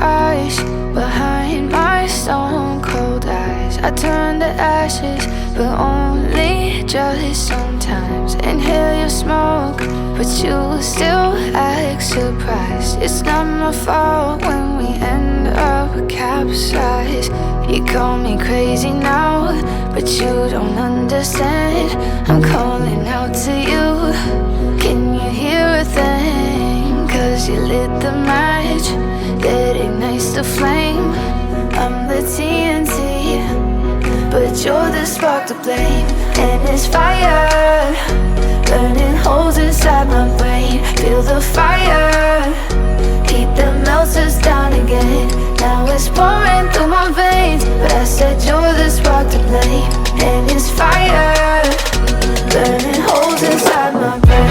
eyes behind my stone cold eyes. I turn to ashes, but only just sometimes. Inhale your smoke, but you still act surprised. It's not my fault when we end up capsized. You call me crazy now, but you don't understand. I'm calling out to you. Can you hear a thing? 'Cause you lit the match that ignites the flame. I'm the TNT, but you're the spark to blame. And it's fire, burning holes inside my brain. Feel the fire, heat that melts us down again. Now it's pouring through my veins, but I said you're the spark to blame. And it's fire, burning holes inside my brain.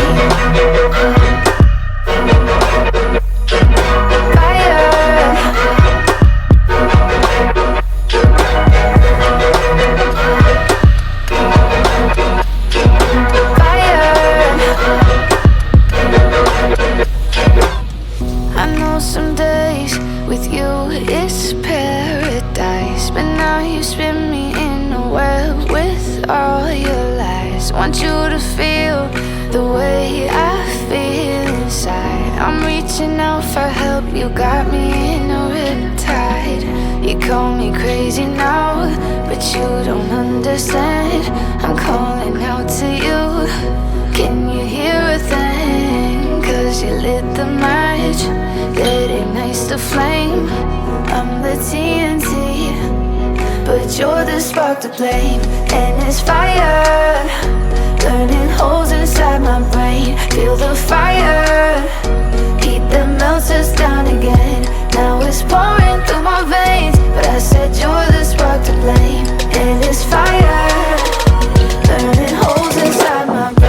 Some days with you it's paradise, but now you spin me in a web with all your lies. Want you to feel the way I feel inside. I'm reaching out for help, you got me in a riptide. You call me crazy now, but you don't understand. I'm calling out to you. Can you hear a thing? 'Cause you lit the match that ignites the flame. I'm the TNT, but you're the spark to blame. And it's fire, burning holes inside my brain. Feel the fire, heat that melts us down again. Now it's pouring through my veins, but I said you're the spark to blame. And it's fire, burning holes inside my brain.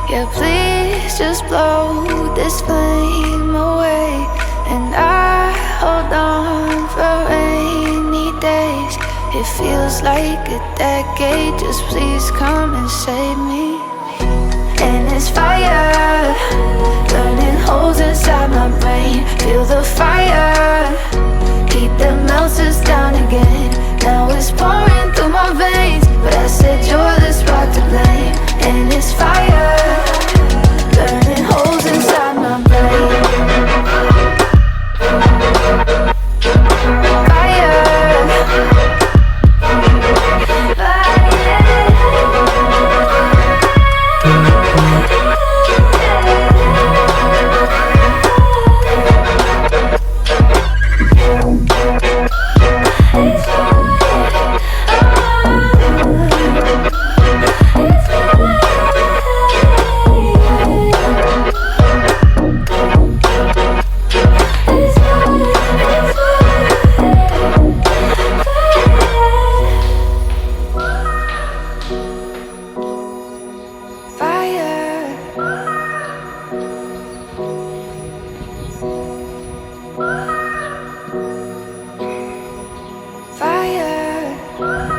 Yeah, please just blow this flame away. And I hold on for rainy days. It feels like a decade, just please come and save me. And it's fire, burning holes inside my brain. Feel the fire, heat that melts us down again. Now it's pouring through my veins, but I said you're the spark to blame. And it's fire, burning holes inside my brain. Fire.